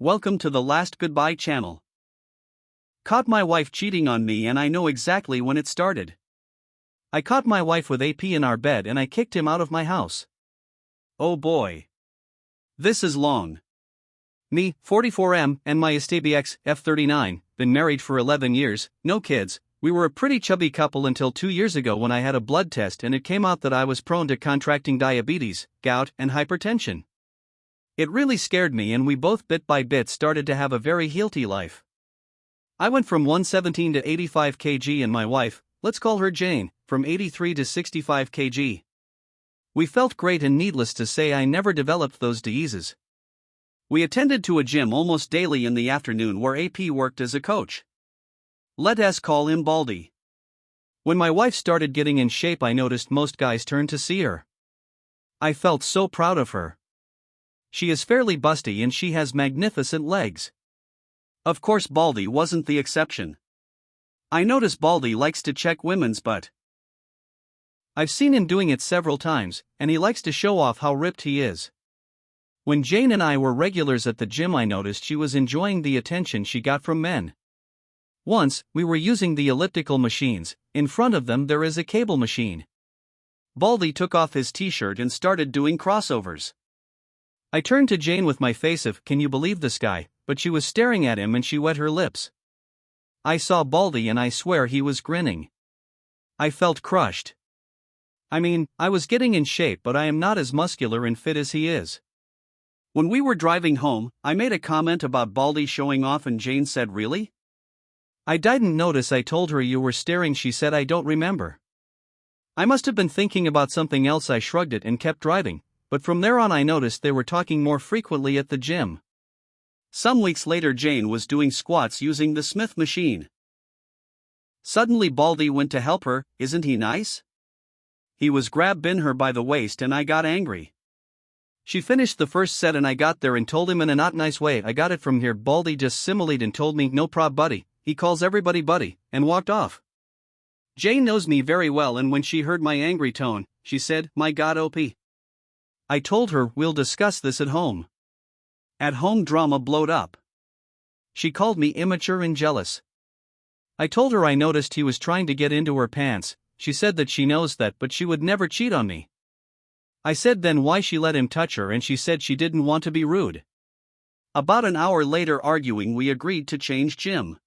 Welcome to the Last Goodbye channel. Caught my wife cheating on me and I know exactly when it started. I caught my wife with AP in our bed and I kicked him out of my house. Oh boy. This is long. Me, 44M, and my ex, F39, been married for 11 years, no kids. We were a pretty chubby couple until 2 years ago when I had a blood test and it came out that I was prone to contracting diabetes, gout, and hypertension. It really scared me and we both bit by bit started to have a very healthy life. I went from 117 to 85 kg and my wife, let's call her Jane, from 83 to 65 kg. We felt great and needless to say I never developed those diseases. We attended to a gym almost daily in the afternoon where AP worked as a coach. Let us call him Baldy. When my wife started getting in shape I noticed most guys turned to see her. I felt so proud of her. She is fairly busty and she has magnificent legs. Of course Baldy wasn't the exception. I notice Baldy likes to check women's butt. I've seen him doing it several times, and he likes to show off how ripped he is. When Jane and I were regulars at the gym I noticed she was enjoying the attention she got from men. Once, we were using the elliptical machines, in front of them there is a cable machine. Baldy took off his t-shirt and started doing crossovers. I turned to Jane with my face of, can you believe this guy, but she was staring at him and she wet her lips. I saw Baldy and I swear he was grinning. I felt crushed. I mean, I was getting in shape but I am not as muscular and fit as he is. When we were driving home, I made a comment about Baldy showing off and Jane said, really? I didn't notice. I told her you were staring. She said I don't remember. I must have been thinking about something else. I shrugged it and kept driving. But from there on I noticed they were talking more frequently at the gym. Some weeks later Jane was doing squats using the Smith machine. Suddenly Baldy went to help her. Isn't he nice? He was grabbing her by the waist and I got angry. She finished the first set and I got there and told him in a not nice way, I got it from here. Baldy just similed and told me, no prob buddy, he calls everybody buddy, and walked off. Jane knows me very well and when she heard my angry tone, she said, my God OP. I told her, we'll discuss this at home. At home drama blowed up. She called me immature and jealous. I told her I noticed he was trying to get into her pants. She said that she knows that but she would never cheat on me. I said then why she let him touch her and she said she didn't want to be rude. About an hour later arguing we agreed to change gym.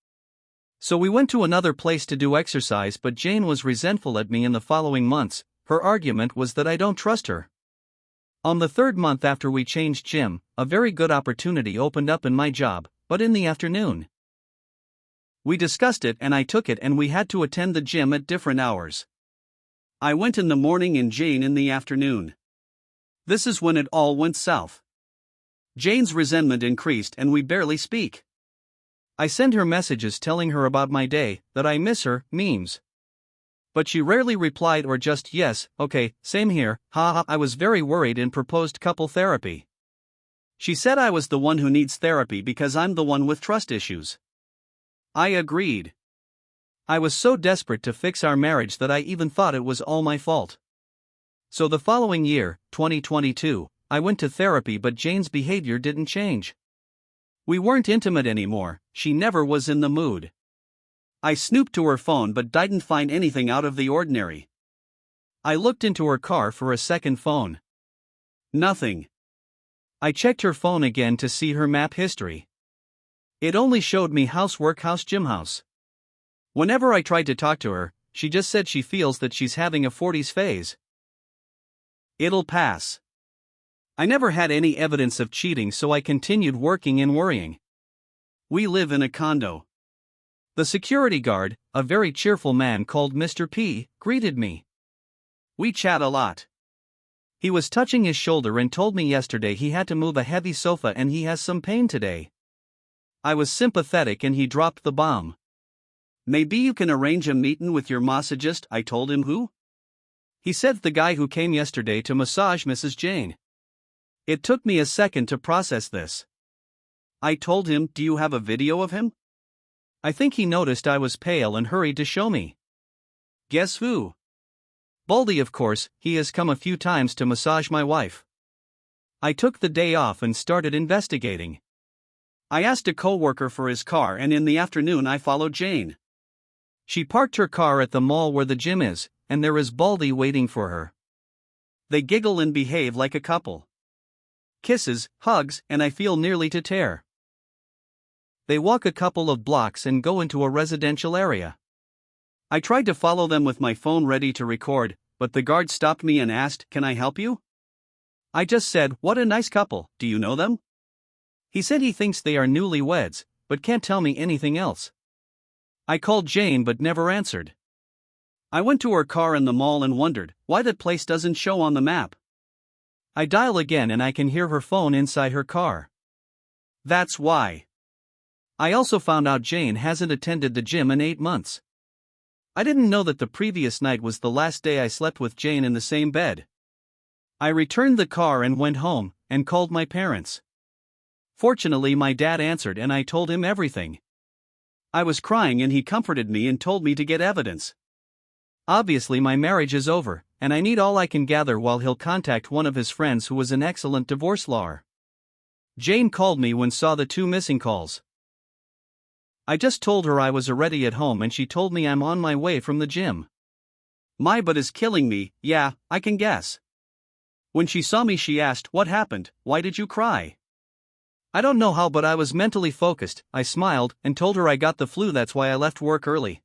So we went to another place to do exercise but Jane was resentful at me in the following months. Her argument was that I don't trust her. On the third month after we changed gym, a very good opportunity opened up in my job, but in the afternoon. We discussed it and I took it and we had to attend the gym at different hours. I went in the morning and Jane in the afternoon. This is when it all went south. Jane's resentment increased and we barely speak. I send her messages telling her about my day, that I miss her, memes. But she rarely replied or just yes, okay, same here, haha. I was very worried and proposed couple therapy. She said I was the one who needs therapy because I'm the one with trust issues. I agreed. I was so desperate to fix our marriage that I even thought it was all my fault. So the following year, 2022, I went to therapy but Jane's behavior didn't change. We weren't intimate anymore, she never was in the mood. I snooped to her phone but didn't find anything out of the ordinary. I looked into her car for a second phone. Nothing. I checked her phone again to see her map history. It only showed me housework, house, gym, house. Whenever I tried to talk to her, she just said she feels that she's having a 40s phase. It'll pass. I never had any evidence of cheating so I continued working and worrying. We live in a condo. The security guard, a very cheerful man called Mr. P, greeted me. We chat a lot. He was touching his shoulder and told me yesterday he had to move a heavy sofa and he has some pain today. I was sympathetic and he dropped the bomb. Maybe you can arrange a meeting with your massagist. I told him who? He said the guy who came yesterday to massage Mrs. Jane. It took me a second to process this. I told him, do you have a video of him? I think he noticed I was pale and hurried to show me. Guess who? Baldy, of course. He has come a few times to massage my wife. I took the day off and started investigating. I asked a coworker for his car, and in the afternoon I followed Jane. She parked her car at the mall where the gym is, and there is Baldy waiting for her. They giggle and behave like a couple. Kisses, hugs, and I feel nearly to tear. They walk a couple of blocks and go into a residential area. I tried to follow them with my phone ready to record, but the guard stopped me and asked, "Can I help you?" I just said, "What a nice couple, do you know them?" He said he thinks they are newlyweds, but can't tell me anything else. I called Jane but never answered. I went to her car in the mall and wondered why that place doesn't show on the map. I dial again and I can hear her phone inside her car. That's why. I also found out Jane hasn't attended the gym in 8 months. I didn't know that the previous night was the last day I slept with Jane in the same bed. I returned the car and went home, and called my parents. Fortunately, my dad answered and I told him everything. I was crying and he comforted me and told me to get evidence. Obviously, my marriage is over, and I need all I can gather while he'll contact one of his friends who was an excellent divorce lawyer. Jane called me when saw the 2 missing calls. I just told her I was already at home and she told me I'm on my way from the gym. My butt is killing me, yeah, I can guess. When she saw me she asked, "What happened, why did you cry?" I don't know how, but I was mentally focused. I smiled and told her I got the flu, that's why I left work early.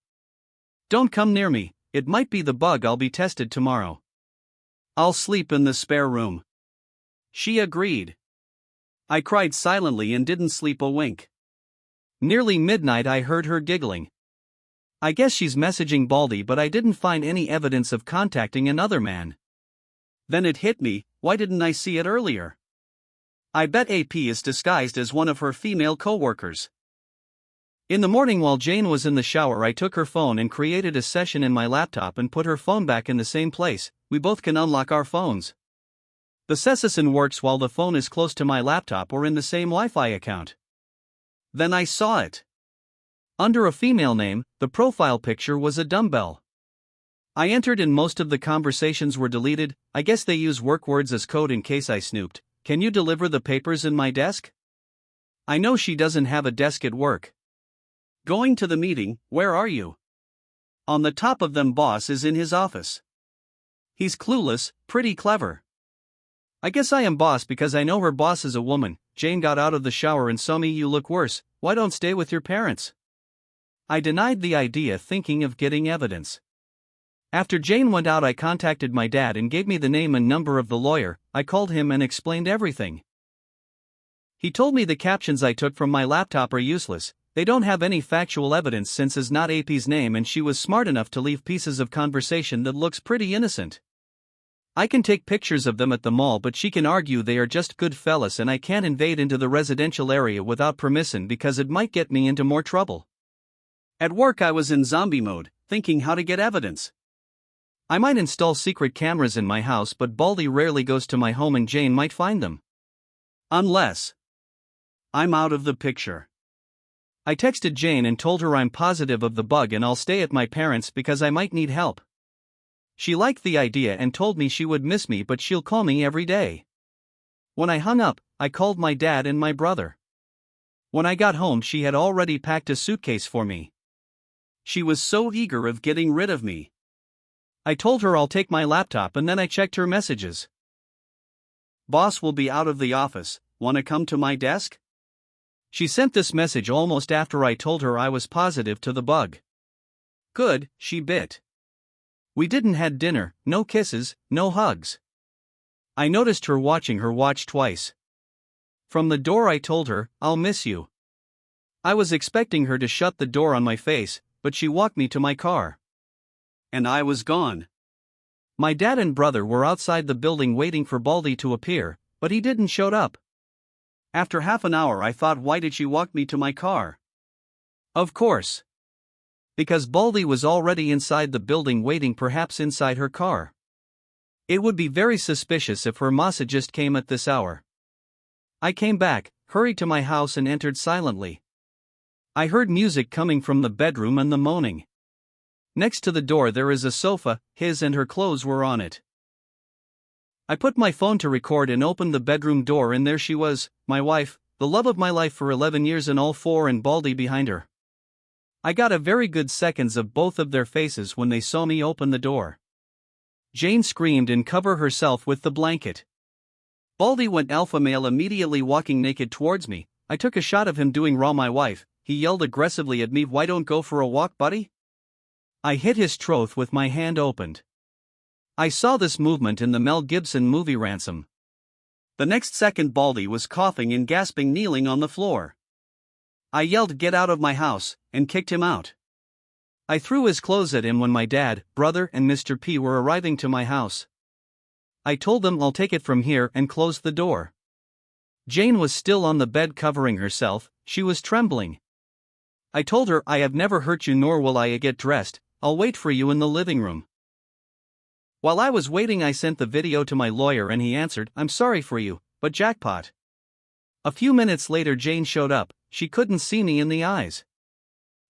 "Don't come near me, it might be the bug, I'll be tested tomorrow. I'll sleep in the spare room." She agreed. I cried silently and didn't sleep a wink. Nearly midnight I heard her giggling. I guess she's messaging Baldy, but I didn't find any evidence of contacting another man. Then it hit me, why didn't I see it earlier? I bet AP is disguised as one of her female coworkers. In the morning while Jane was in the shower I took her phone and created a session in my laptop and put her phone back in the same place. We both can unlock our phones. The session works while the phone is close to my laptop or in the same Wi-Fi account. Then I saw it. Under a female name, the profile picture was a dumbbell. I entered and most of the conversations were deleted. I guess they use work words as code in case I snooped. "Can you deliver the papers in my desk?" I know she doesn't have a desk at work. "Going to the meeting, where are you?" On the top of them, "Boss is in his office." He's clueless, pretty clever. I guess I am boss because I know her boss is a woman. Jane got out of the shower and saw me. "You look worse, why don't stay with your parents?" I denied the idea, thinking of getting evidence. After Jane went out I contacted my dad and gave me the name and number of the lawyer. I called him and explained everything. He told me the captions I took from my laptop are useless, they don't have any factual evidence since it's not AP's name, and she was smart enough to leave pieces of conversation that looks pretty innocent. I can take pictures of them at the mall, but she can argue they are just good fellas, and I can't invade into the residential area without permission because it might get me into more trouble. At work I was in zombie mode, thinking how to get evidence. I might install secret cameras in my house, but Baldy rarely goes to my home and Jane might find them. Unless I'm out of the picture. I texted Jane and told her I'm positive of the bug and I'll stay at my parents' because I might need help. She liked the idea and told me she would miss me but she'll call me every day. When I hung up, I called my dad and my brother. When I got home she had already packed a suitcase for me. She was so eager of getting rid of me. I told her I'll take my laptop and then I checked her messages. "Boss will be out of the office, wanna come to my desk?" She sent this message almost after I told her I was positive to the bug. Good, she bit. We didn't had dinner, no kisses, no hugs. I noticed her watching her watch twice. From the door I told her, "I'll miss you." I was expecting her to shut the door on my face, but she walked me to my car. And I was gone. My dad and brother were outside the building waiting for Baldy to appear, but he didn't show up. After half an hour I thought, why did she walk me to my car? Of course. Because Baldy was already inside the building waiting, perhaps inside her car. It would be very suspicious if her massagist came at this hour. I came back, hurried to my house and entered silently. I heard music coming from the bedroom and the moaning. Next to the door there is a sofa, his and her clothes were on it. I put my phone to record and opened the bedroom door and there she was, my wife, the love of my life for 11 years and all four, and Baldy behind her. I got a very good seconds of both of their faces when they saw me open the door. Jane screamed and covered herself with the blanket. Baldy went alpha male, immediately walking naked towards me. I took a shot of him doing raw my wife. He yelled aggressively at me, "Why don't go for a walk, buddy?" I hit his throat with my hand opened. I saw this movement in the Mel Gibson movie Ransom. The next second Baldy was coughing and gasping, kneeling on the floor. I yelled, "Get out of my house," and kicked him out. I threw his clothes at him when my dad, brother, and Mr. P were arriving to my house. I told them, "I'll take it from here," and closed the door. Jane was still on the bed covering herself. She was trembling. I told her, "I have never hurt you, nor will I. Get dressed, I'll wait for you in the living room." While I was waiting, I sent the video to my lawyer and he answered, "I'm sorry for you, but jackpot." A few minutes later Jane showed up. She couldn't see me in the eyes.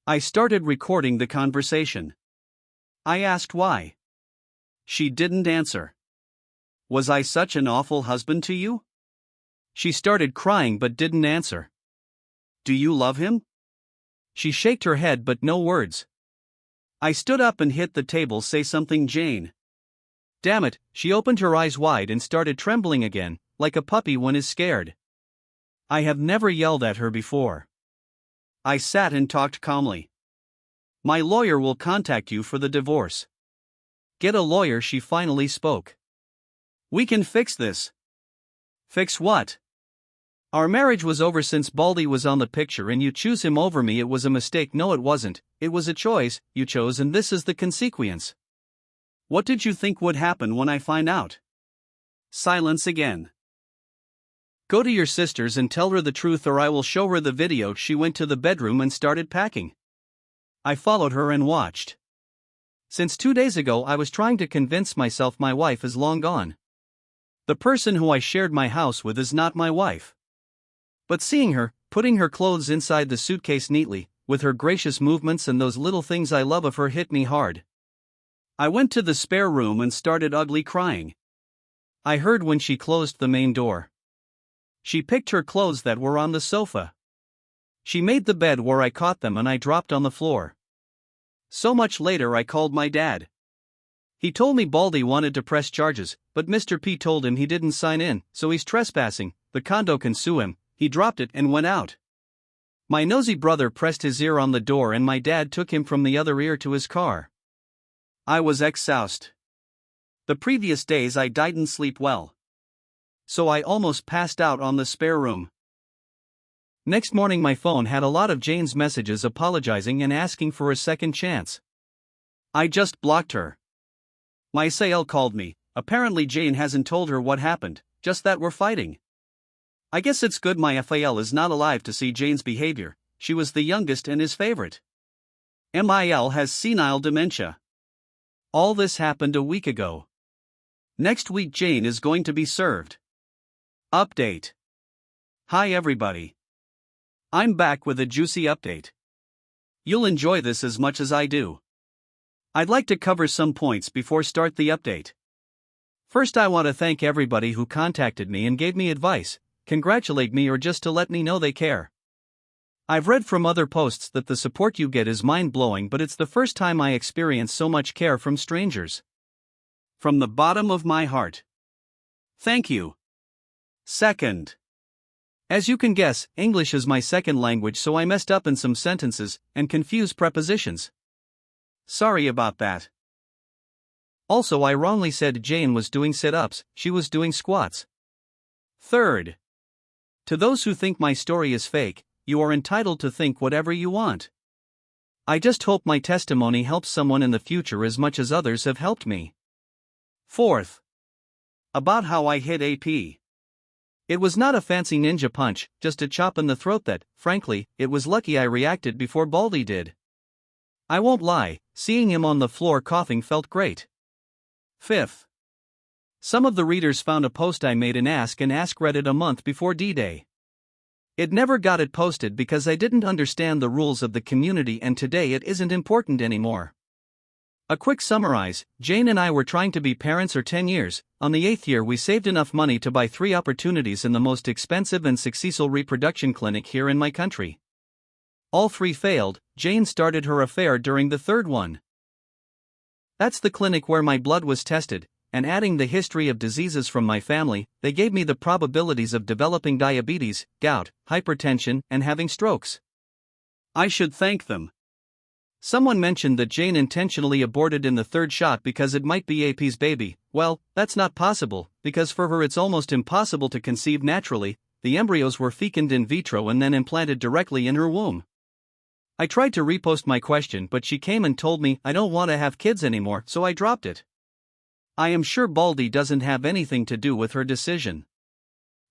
I started recording the conversation. I asked why. She didn't answer. Was I such an awful husband to you? She started crying but didn't answer. Do you love him? She shook her head but no words. I stood up and hit the table. Say something, Jane. Damn it, she opened her eyes wide and started trembling again, like a puppy when is scared. I have never yelled at her before. I sat and talked calmly. My lawyer will contact you for the divorce. Get a lawyer, she finally spoke. We can fix this. Fix what? Our marriage was over since Baldy was on the picture and you choose him over me. It was a mistake. No, it wasn't. It was a choice you chose and this is the consequence. What did you think would happen when I find out? Silence again. Go to your sisters and tell her the truth or I will show her the video. She went to the bedroom and started packing. I followed her and watched. Since 2 days ago I was trying to convince myself my wife is long gone. The person who I shared my house with is not my wife. But seeing her, putting her clothes inside the suitcase neatly, with her gracious movements and those little things I love of her hit me hard. I went to the spare room and started ugly crying. I heard when she closed the main door. She picked her clothes that were on the sofa. She made the bed where I caught them and I dropped on the floor. So much later I called my dad. He told me Baldy wanted to press charges, but Mr. P told him he didn't sign in, so he's trespassing, the condo can sue him. He dropped it and went out. My nosy brother pressed his ear on the door and my dad took him from the other ear to his car. I was exhausted. The previous days I didn't sleep well. So I almost passed out on the spare room. Next morning my phone had a lot of Jane's messages apologizing and asking for a second chance. I just blocked her. My SAL called me. Apparently Jane hasn't told her what happened, just that we're fighting. I guess it's good my FAL is not alive to see Jane's behavior. She was the youngest and his favorite. MIL has senile dementia. All this happened a week ago. Next week Jane is going to be served. Update. Hi everybody. I'm back with a juicy update. You'll enjoy this as much as I do. I'd like to cover some points before start the update. First I want to thank everybody who contacted me and gave me advice, congratulate me or just to let me know they care. I've read from other posts that the support you get is mind-blowing, but it's the first time I experience so much care from strangers. From the bottom of my heart. Thank you. Second. As you can guess, English is my second language, so I messed up in some sentences and confused prepositions. Sorry about that. Also, I wrongly said Jane was doing sit-ups, she was doing squats. Third. To those who think my story is fake, you are entitled to think whatever you want. I just hope my testimony helps someone in the future as much as others have helped me. Fourth. About how I hit AP. It was not a fancy ninja punch, just a chop in the throat that, frankly, it was lucky I reacted before Baldy did. I won't lie, seeing him on the floor coughing felt great. Fifth. Some of the readers found a post I made in Ask Reddit a month before D-Day. It never got it posted because I didn't understand the rules of the community and today it isn't important anymore. A quick summarize: Jane and I were trying to be parents for 10 years. On the 8th year, we saved enough money to buy 3 opportunities in the most expensive and successful reproduction clinic here in my country. All 3 failed. Jane started her affair during the 3rd one. That's the clinic where my blood was tested, and adding the history of diseases from my family, they gave me the probabilities of developing diabetes, gout, hypertension, and having strokes. I should thank them. Someone mentioned that Jane intentionally aborted in the 3rd shot because it might be AP's baby. Well, that's not possible, because for her it's almost impossible to conceive naturally. The embryos were fecunded in vitro and then implanted directly in her womb. I tried to repost my question, but she came and told me I don't want to have kids anymore, so I dropped it. I am sure Baldy doesn't have anything to do with her decision.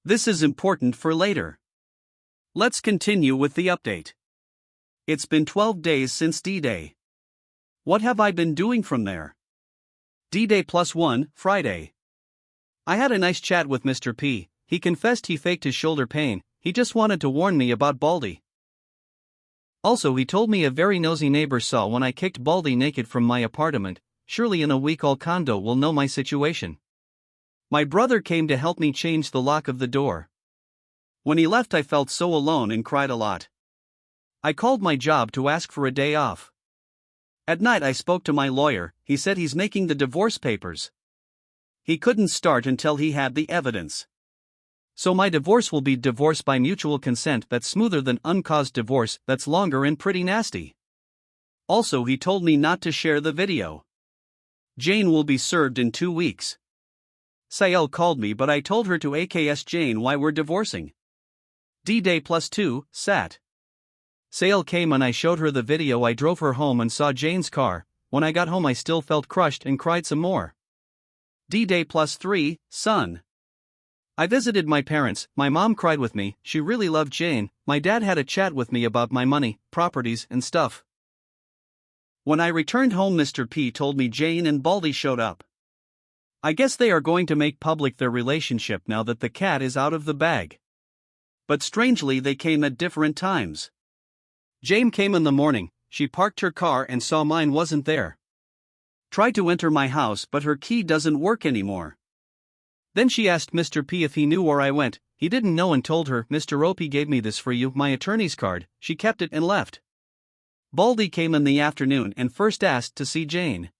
This is important for later. Let's continue with the update. It's been 12 days since D-Day. What have I been doing from there? D-Day +1, Friday. I had a nice chat with Mr. P. He confessed he faked his shoulder pain. He just wanted to warn me about Baldy. Also, he told me a very nosy neighbor saw when I kicked Baldy naked from my apartment. Surely in a week all condo will know my situation. My brother came to help me change the lock of the door. When he left, I felt so alone and cried a lot. I called my job to ask for a day off. At night I spoke to my lawyer. He said he's making the divorce papers. He couldn't start until he had the evidence. So my divorce will be divorce by mutual consent. That's smoother than uncaused divorce, that's longer and pretty nasty. Also, he told me not to share the video. Jane will be served in 2 weeks. Sael called me, but I told her to AKS Jane why we're divorcing. D-Day +2, Sat. Sael came and I showed her the video. I drove her home and saw Jane's car. When I got home I still felt crushed and cried some more. D-Day +3, Sun. I visited my parents. My mom cried with me. She really loved Jane. My dad had a chat with me about my money, properties, and stuff. When I returned home, Mr. P told me Jane and Baldy showed up. I guess they are going to make public their relationship now that the cat is out of the bag. But strangely, they came at different times. Jane came in the morning. She parked her car and saw mine wasn't there. Tried to enter my house, but her key doesn't work anymore. Then she asked Mr. P if he knew where I went. He didn't know and told her, "Mr. Opie gave me this for you, my attorney's card." She kept it and left. Baldy came in the afternoon and first asked to see Jane.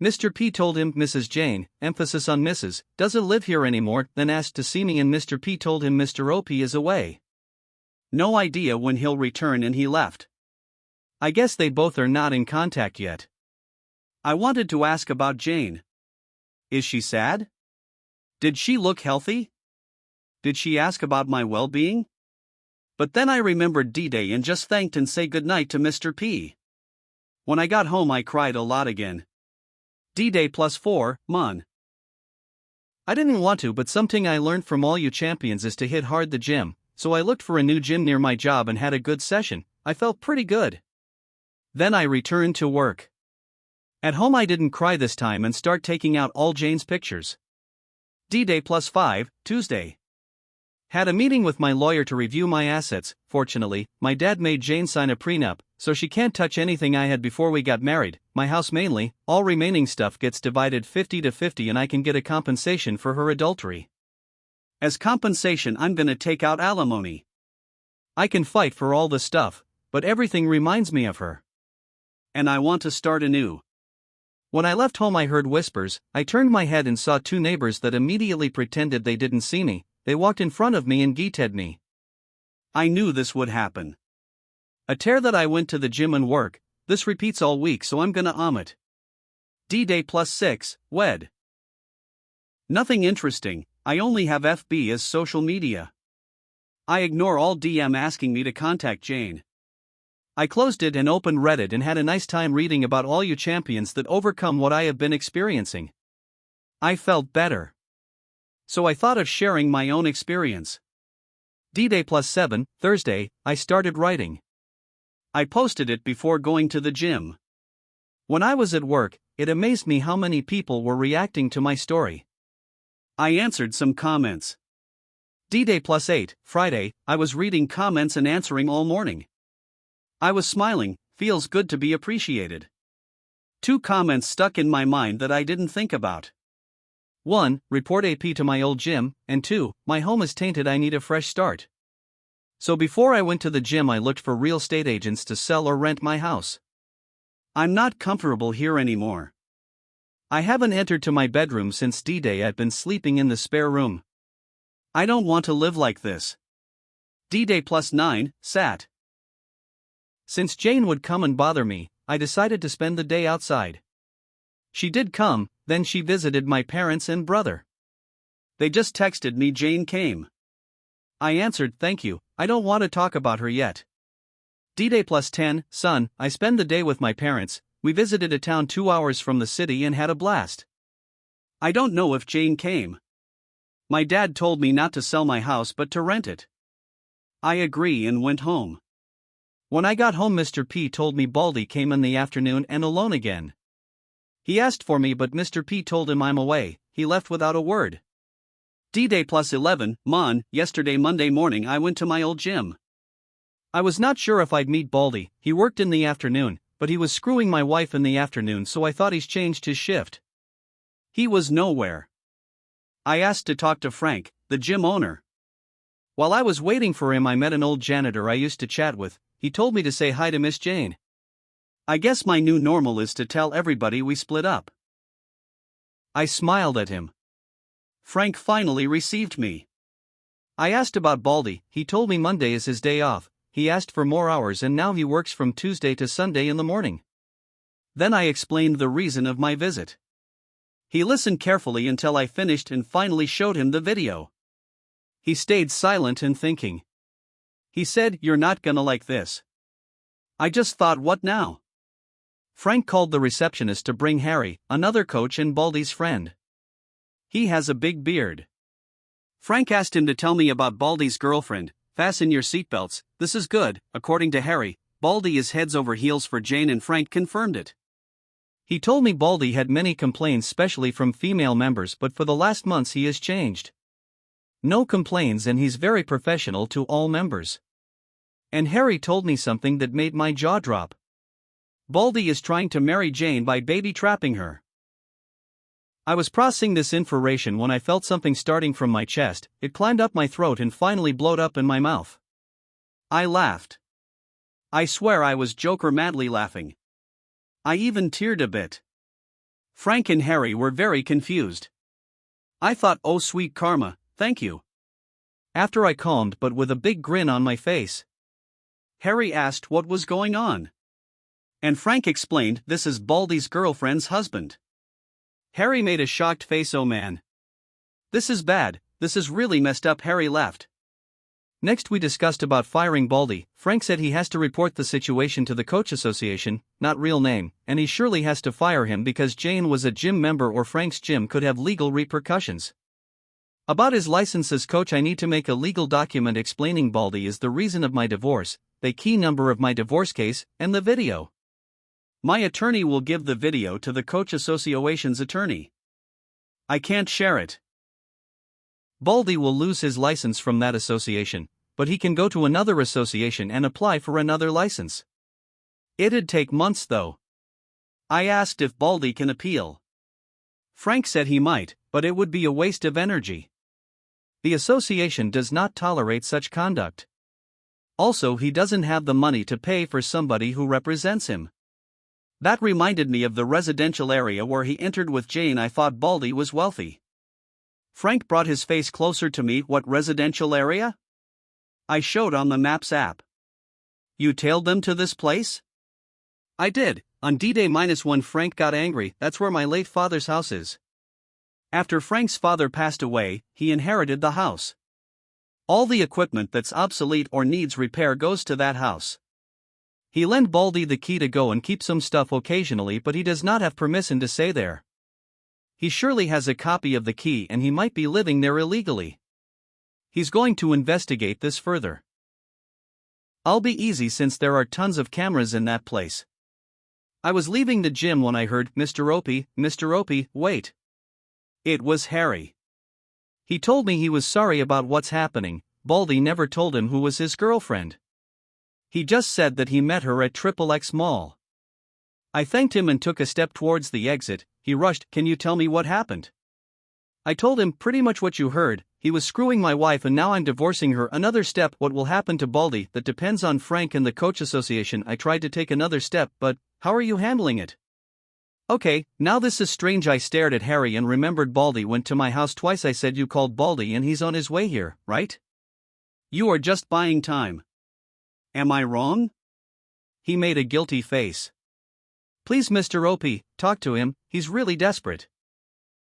Mr. P told him Mrs. Jane, emphasis on Mrs., doesn't live here anymore, then asked to see me and Mr. P told him Mr. Opie is away. No idea when he'll return and he left. I guess they both are not in contact yet. I wanted to ask about Jane. Is she sad? Did she look healthy? Did she ask about my well-being? But then I remembered D-Day and just thanked and say goodnight to Mr. P. When I got home I cried a lot again. D-Day +4, Mon. I didn't want to, but something I learned from all you champions is to hit hard the gym, so I looked for a new gym near my job and had a good session. I felt pretty good. Then I returned to work. At home I didn't cry this time and start taking out all Jane's pictures. D-Day +5, Tuesday. Had a meeting with my lawyer to review my assets. Fortunately, my dad made Jane sign a prenup, so she can't touch anything I had before we got married. My house mainly. All remaining stuff gets divided 50-50 and I can get a compensation for her adultery. As compensation I'm gonna take out alimony. I can fight for all the stuff, but everything reminds me of her. And I want to start anew. When I left home I heard whispers. I turned my head and saw 2 neighbors that immediately pretended they didn't see me. They walked in front of me and greeted me. I knew this would happen. A tear that I went to the gym and work. This repeats all week, so I'm gonna it. D-Day +6, Wed. Nothing interesting. I only have FB as social media. I ignore all DM asking me to contact Jane. I closed it and opened Reddit and had a nice time reading about all you champions that overcome what I have been experiencing. I felt better. So I thought of sharing my own experience. D-Day +7, Thursday, I started writing. I posted it before going to the gym. When I was at work, it amazed me how many people were reacting to my story. I answered some comments. D-Day +8, Friday, I was reading comments and answering all morning. I was smiling. Feels good to be appreciated. Two comments stuck in my mind that I didn't think about. 1. Report AP to my old gym, and 2. My home is tainted, I need a fresh start. So before I went to the gym I looked for real estate agents to sell or rent my house. I'm not comfortable here anymore. I haven't entered to my bedroom since D-Day. I've been sleeping in the spare room. I don't want to live like this. D-Day +9, sat. Since Jane would come and bother me, I decided to spend the day outside. She did come, then she visited my parents and brother. They just texted me Jane came. I answered thank you, I don't want to talk about her yet. D-Day +10, son, I spend the day with my parents. We visited a town 2 hours from the city and had a blast. I don't know if Jane came. My dad told me not to sell my house but to rent it. I agree and went home. When I got home Mr. P told me Baldy came in the afternoon and alone again. He asked for me but Mr. P told him I'm away. He left without a word. D-Day +11, Mon, yesterday Monday morning I went to my old gym. I was not sure if I'd meet Baldy. He worked in the afternoon, but he was screwing my wife in the afternoon, so I thought he's changed his shift. He was nowhere. I asked to talk to Frank, the gym owner. While I was waiting for him I met an old janitor I used to chat with. He told me to say hi to Miss Jane. I guess my new normal is to tell everybody we split up. I smiled at him. Frank finally received me. I asked about Baldy. He told me Monday is his day off. He asked for more hours and now he works from Tuesday to Sunday in the morning. Then I explained the reason of my visit. He listened carefully until I finished and finally showed him the video. He stayed silent and thinking. He said, "You're not gonna like this." I just thought, what now? Frank called the receptionist to bring Harry, another coach and Baldy's friend. He has a big beard. Frank asked him to tell me about Baldy's girlfriend. Fasten your seatbelts, this is good. According to Harry, Baldy is heads over heels for Jane and Frank confirmed it. He told me Baldy had many complaints especially from female members but for the last months he has changed. No complaints and he's very professional to all members. And Harry told me something that made my jaw drop. Baldy is trying to marry Jane by baby trapping her. I was processing this information when I felt something starting from my chest. It climbed up my throat and finally blowed up in my mouth. I laughed. I swear I was Joker madly laughing. I even teared a bit. Frank and Harry were very confused. I thought, oh sweet karma, thank you. After I calmed but with a big grin on my face. Harry asked what was going on. And Frank explained this is Baldy's girlfriend's husband. Harry made a shocked face. Oh man. This is bad, this is really messed up. Harry laughed. Next we discussed about firing Baldy. Frank said he has to report the situation to the coach association, not real name, and he surely has to fire him because Jane was a gym member or Frank's gym could have legal repercussions. About his license as coach I need to make a legal document explaining Baldy is the reason of my divorce, the key number of my divorce case, and the video. My attorney will give the video to the coach association's attorney. I can't share it. Baldy will lose his license from that association, but he can go to another association and apply for another license. It'd take months though. I asked if Baldy can appeal. Frank said he might, but it would be a waste of energy. The association does not tolerate such conduct. Also, he doesn't have the money to pay for somebody who represents him. That reminded me of the residential area where he entered with Jane. I thought Baldy was wealthy. Frank brought his face closer to me. What residential area? I showed on the Maps app. You tailed them to this place? I did. On D-Day -1 Frank got angry. That's where my late father's house is. After Frank's father passed away, he inherited the house. All the equipment that's obsolete or needs repair goes to that house. He lent Baldy the key to go and keep some stuff occasionally, but he does not have permission to stay there. He surely has a copy of the key and he might be living there illegally. He's going to investigate this further. I'll be easy since there are tons of cameras in that place. I was leaving the gym when I heard, Mr. Opie, wait. It was Harry. He told me he was sorry about what's happening. Baldy never told him who was his girlfriend. He just said that he met her at XXX Mall. I thanked him and took a step towards the exit. He rushed, "Can you tell me what happened?" I told him pretty much what you heard. He was screwing my wife and now I'm divorcing her. Another step, what will happen to Baldy? That depends on Frank and the coach association. I tried to take another step, but how are you handling it? Okay, now this is strange. I stared at Harry and remembered Baldy went to my house twice. I said you called Baldy and he's on his way here, right? You are just buying time. Am I wrong? He made a guilty face. Please, Mr. OP, talk to him, he's really desperate.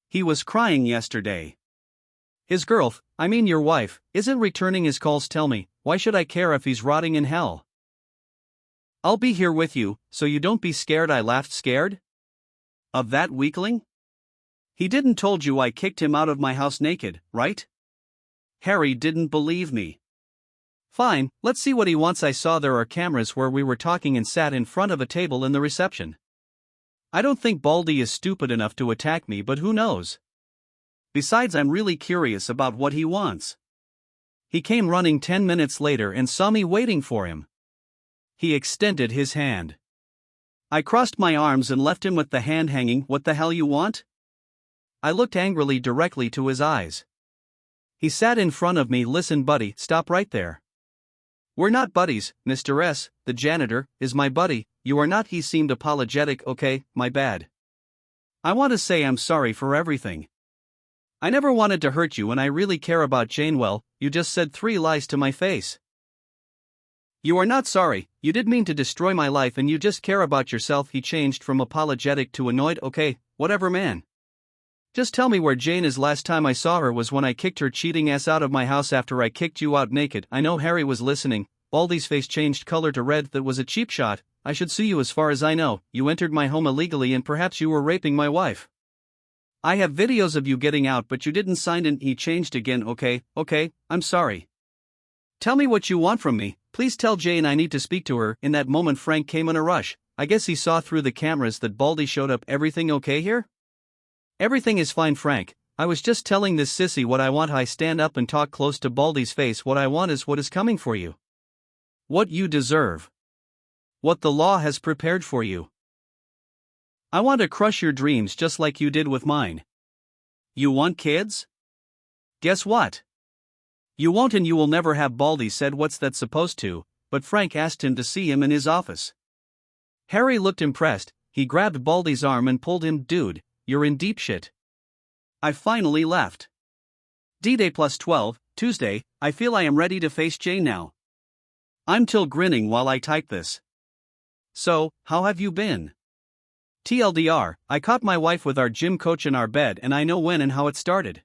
He was crying yesterday. His your wife, isn't returning his calls. Tell me, why should I care if he's rotting in hell? I'll be here with you, so you don't be scared. I laughed. Scared? Of that weakling? He didn't told you I kicked him out of my house naked, right? Harry didn't believe me. Fine, let's see what he wants. I saw there are cameras where we were talking and sat in front of a table in the reception. I don't think Baldy is stupid enough to attack me, but who knows? Besides, I'm really curious about what he wants. He came running 10 minutes later and saw me waiting for him. He extended his hand. I crossed my arms and left him with the hand hanging. What the hell you want? I looked angrily directly to his eyes. He sat in front of me. Listen, buddy, stop right there. We're not buddies. Mr. S., the janitor, is my buddy. You are not. He seemed apologetic. Okay, my bad. I want to say I'm sorry for everything. I never wanted to hurt you and I really care about Jane. Well, you just said 3 lies to my face. You are not sorry, you did mean to destroy my life and you just care about yourself. He changed from apologetic to annoyed. Okay, whatever, man. Just tell me where Jane is. Last time I saw her was when I kicked her cheating ass out of my house after I kicked you out naked. I know. Harry was listening. Baldy's face changed color to red. That was a cheap shot. I should sue you. As far as I know, you entered my home illegally and perhaps you were raping my wife. I have videos of you getting out, but you didn't sign in. He changed again. Okay, I'm sorry. Tell me what you want from me. Please tell Jane I need to speak to her. In that moment Frank came in a rush. I guess he saw through the cameras that Baldy showed up. Everything okay here? Everything is fine, Frank. I was just telling this sissy what I want. I stand up and talk close to Baldy's face. What I want is what is coming for you. What you deserve. What the law has prepared for you. I want to crush your dreams just like you did with mine. You want kids? Guess what? You won't and you will never have. Baldy said, what's that supposed to? But Frank asked him to see him in his office. Harry looked impressed. He grabbed Baldy's arm and pulled him. Dude, you're in deep shit. I finally left. D-Day +12, Tuesday. I feel I am ready to face Jane now. I'm still grinning while I type this. So, how have you been? TLDR, I caught my wife with our gym coach in our bed and I know when and how it started.